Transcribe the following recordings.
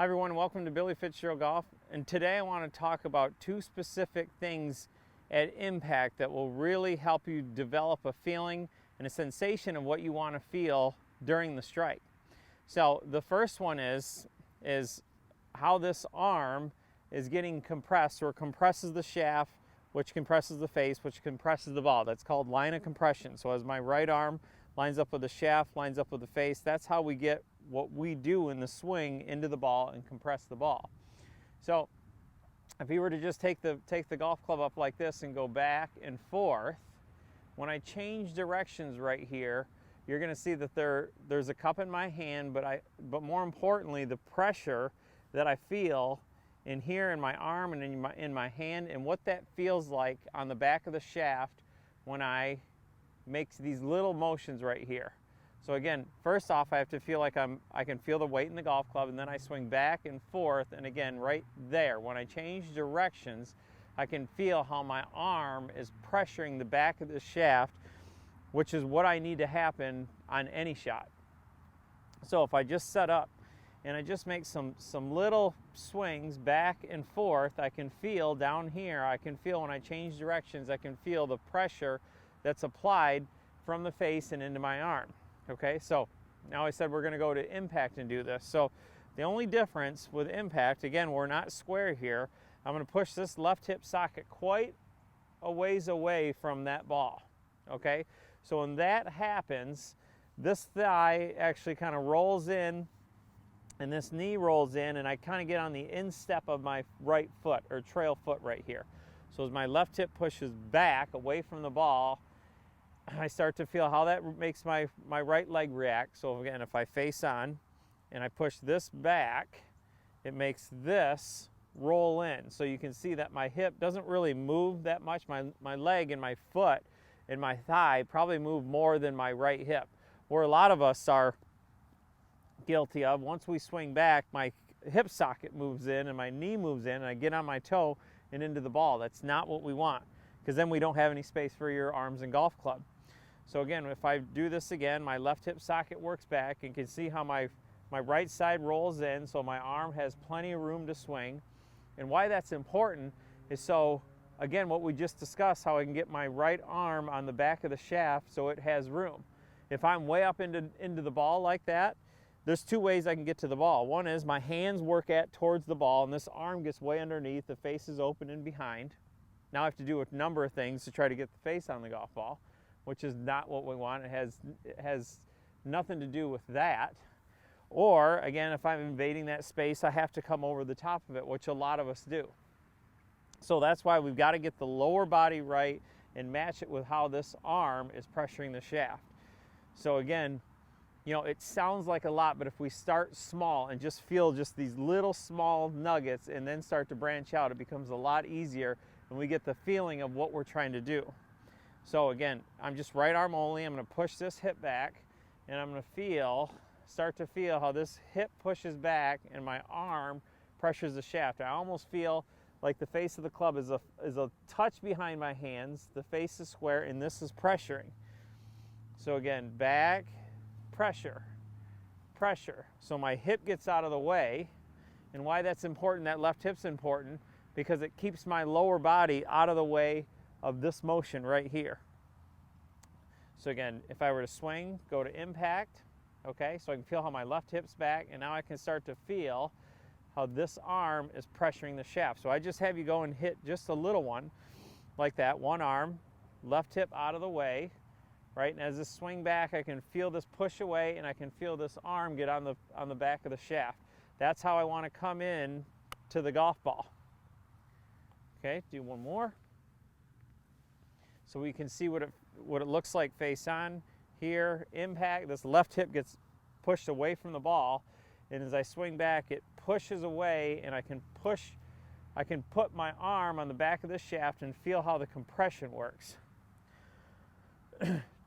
Hi everyone, welcome to Billy Fitzgerald Golf, and today I want to talk about two specific things at impact that will really help you develop a feeling and a sensation of what you want to feel during the strike. So the first one is how this arm is getting compressed, or compresses the shaft, which compresses the face, which compresses the ball. That's called line of compression. So as my right arm lines up with the shaft, lines up with the face, that's how we get what we do in the swing into the ball and compress the ball. So if you were to just take the golf club up like this and go back and forth, when I change directions right here, you're going to see that there's a cup in my hand, but more importantly, the pressure that I feel in here in my arm and in my hand, and what that feels like on the back of the shaft when I make these little motions right here. So again, first off, I have to feel like I can feel the weight in the golf club, and then I swing back and forth, and again, right there, when I change directions, I can feel how my arm is pressuring the back of the shaft, which is what I need to happen on any shot. So if I just set up and I just make some little swings back and forth, I can feel down here, I can feel when I change directions, I can feel the pressure that's applied from the face and into my arm. Okay, so now I said we're going to go to impact and do this. So the only difference with impact, again, we're not square here. I'm going to push this left hip socket quite a ways away from that ball. Okay, so when that happens, this thigh actually kind of rolls in and this knee rolls in, and I kind of get on the instep of my right foot, or trail foot right here. So as my left hip pushes back away from the ball, I start to feel how that makes my right leg react. So again, if I face on and I push this back, it makes this roll in. So you can see that my hip doesn't really move that much. My leg and my foot and my thigh probably move more than my right hip, where a lot of us are guilty of. Once we swing back, my hip socket moves in and my knee moves in, and I get on my toe and into the ball. That's not what we want, because then we don't have any space for your arms and golf club. So again, if I do this again, my left hip socket works back, and you can see how my right side rolls in, so my arm has plenty of room to swing. And why that's important is, so again, what we just discussed, how I can get my right arm on the back of the shaft so it has room. If I'm way up into the ball like that, there's two ways I can get to the ball. One is my hands work towards the ball, and this arm gets way underneath, the face is open and behind. Now I have to do a number of things to try to get the face on the golf ball, which is not what we want. It has nothing to do with that. Or again, if I'm invading that space, I have to come over the top of it, which a lot of us do. So that's why we've got to get the lower body right and match it with how this arm is pressuring the shaft. So again, you know, it sounds like a lot, but if we start small and just feel just these little small nuggets and then start to branch out, it becomes a lot easier, and we get the feeling of what we're trying to do. So again, I'm just right arm only. I'm going to push this hip back, and I'm going to start to feel how this hip pushes back and my arm pressures the shaft. I almost feel like the face of the club is a touch behind my hands. The face is square, and this is pressuring. So again, back, pressure, pressure. So my hip gets out of the way. And why that's important, that left hip's important, because it keeps my lower body out of the way of this motion right here. So again, if I were to swing, go to impact, okay, so I can feel how my left hip's back, and now I can start to feel how this arm is pressuring the shaft. So I just have you go and hit just a little one like that, one arm, left hip out of the way, right? And as this swing back, I can feel this push away, and I can feel this arm get on the back of the shaft. That's how I want to come in to the golf ball. Okay, do one more. So we can see what it looks like face on here. Impact, this left hip gets pushed away from the ball, and as I swing back, it pushes away, and I can put my arm on the back of the shaft and feel how the compression works.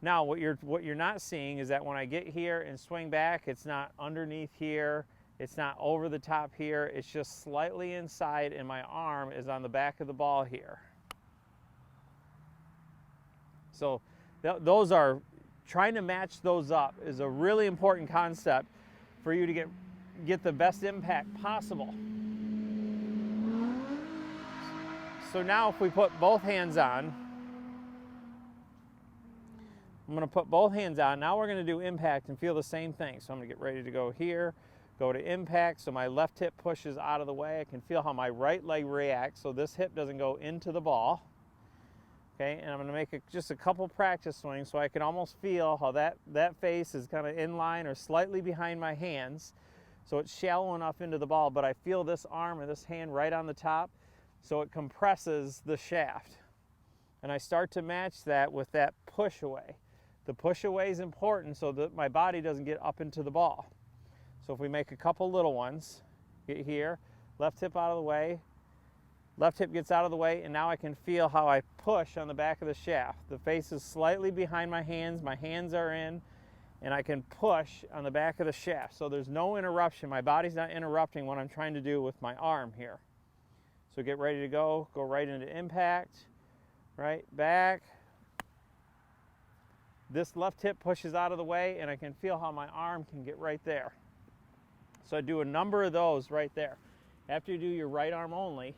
Now what you're not seeing is that when I get here and swing back, it's not underneath here, it's not over the top here, it's just slightly inside, and my arm is on the back of the ball here. So those are, trying to match those up is a really important concept for you to get get the best impact possible. So now if we put both hands on, I'm going to put both hands on. Now we're going to do impact and feel the same thing. So I'm going to get ready to go here, go to impact. So my left hip pushes out of the way. I can feel how my right leg reacts so this hip doesn't go into the ball. Okay, and I'm going to make just a couple practice swings so I can almost feel how that face is kind of in line or slightly behind my hands. So it's shallow enough into the ball, but I feel this arm or this hand right on the top, so it compresses the shaft. And I start to match that with that push away. The push away is important so that my body doesn't get up into the ball. So if we make a couple little ones, get here, left hip out of the way, left hip gets out of the way, and now I can feel how I push on the back of the shaft. The face is slightly behind my hands are in, and I can push on the back of the shaft. So there's no interruption. My body's not interrupting what I'm trying to do with my arm here. So get ready to go right into impact, right, back. This left hip pushes out of the way, and I can feel how my arm can get right there. So I do a number of those right there. After you do your right arm only,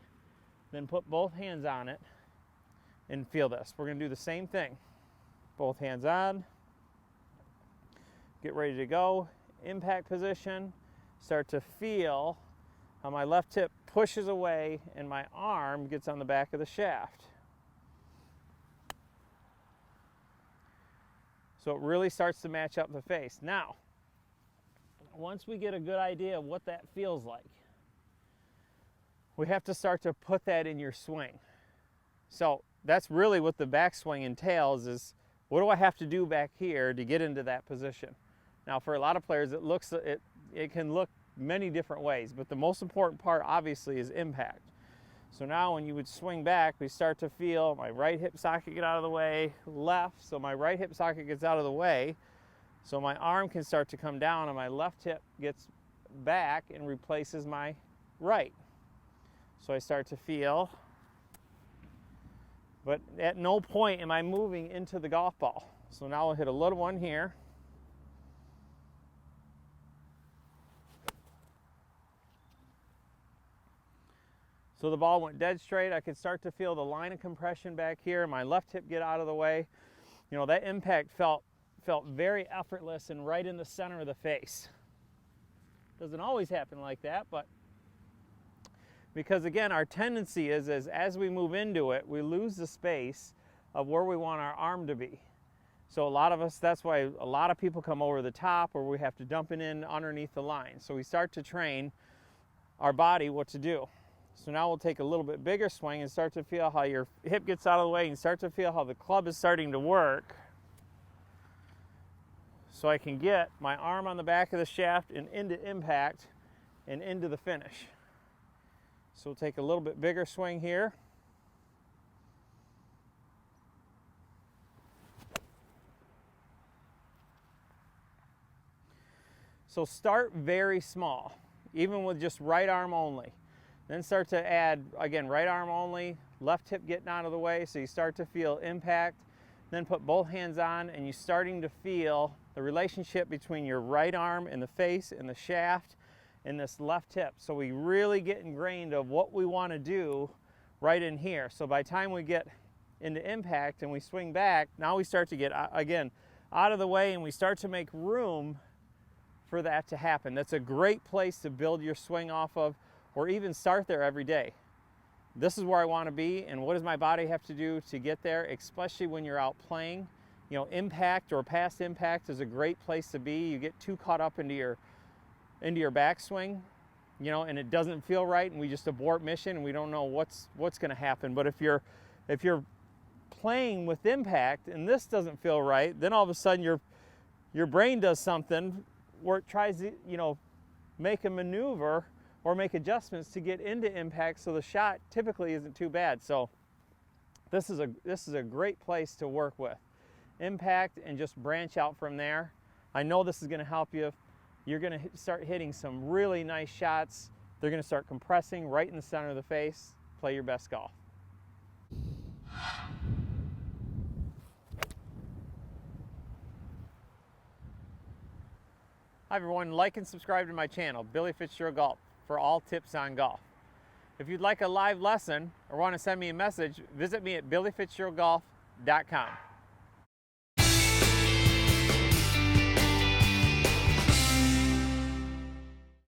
then put both hands on it and feel this. We're going to do the same thing. Both hands on. Get ready to go. Impact position. Start to feel how my left hip pushes away and my arm gets on the back of the shaft. So it really starts to match up the face. Now, once we get a good idea of what that feels like, we have to start to put that in your swing. So that's really what the backswing entails, is what do I have to do back here to get into that position? Now for a lot of players it can look many different ways, but the most important part obviously is impact. So now when you would swing back, we start to feel my right hip socket get out of the way, left, so my right hip socket gets out of the way, so my arm can start to come down and my left hip gets back and replaces my right. So I start to feel, but at no point am I moving into the golf ball. So now I'll hit a little one here. So the ball went dead straight. I could start to feel the line of compression back here. My left hip get out of the way. You know, that impact felt very effortless and right in the center of the face. Doesn't always happen like that, but because again, our tendency is as we move into it, we lose the space of where we want our arm to be. So a lot of us, that's why a lot of people come over the top, or we have to dump it in underneath the line. So we start to train our body what to do. So now we'll take a little bit bigger swing and start to feel how your hip gets out of the way and start to feel how the club is starting to work. So I can get my arm on the back of the shaft and into impact and into the finish. So we'll take a little bit bigger swing here. So start very small, even with just right arm only. Then start to add, again, right arm only, left hip getting out of the way, so you start to feel impact. Then put both hands on and you're starting to feel the relationship between your right arm and the face and the shaft and this left hip. So we really get ingrained of what we want to do right in here. So by the time we get into impact and we swing back, now we start to get, again, out of the way and we start to make room for that to happen. That's a great place to build your swing off of, or even start there every day. This is where I want to be, and what does my body have to do to get there, especially when you're out playing. You know, impact or past impact is a great place to be. You get too caught up into your backswing, you know, and it doesn't feel right, and we just abort mission, and we don't know what's going to happen. But if you're playing with impact and this doesn't feel right, then all of a sudden your brain does something where it tries to, you know, make a maneuver or make adjustments to get into impact, so the shot typically isn't too bad. So this is a great place to work with impact and just branch out from there. I know this is going to help you. You're going to start hitting some really nice shots. They're going to start compressing right in the center of the face. Play your best golf. Hi everyone, like and subscribe to my channel, Billy Fitzgerald Golf, for all tips on golf. If you'd like a live lesson or want to send me a message, visit me at billyfitzgeraldgolf.com.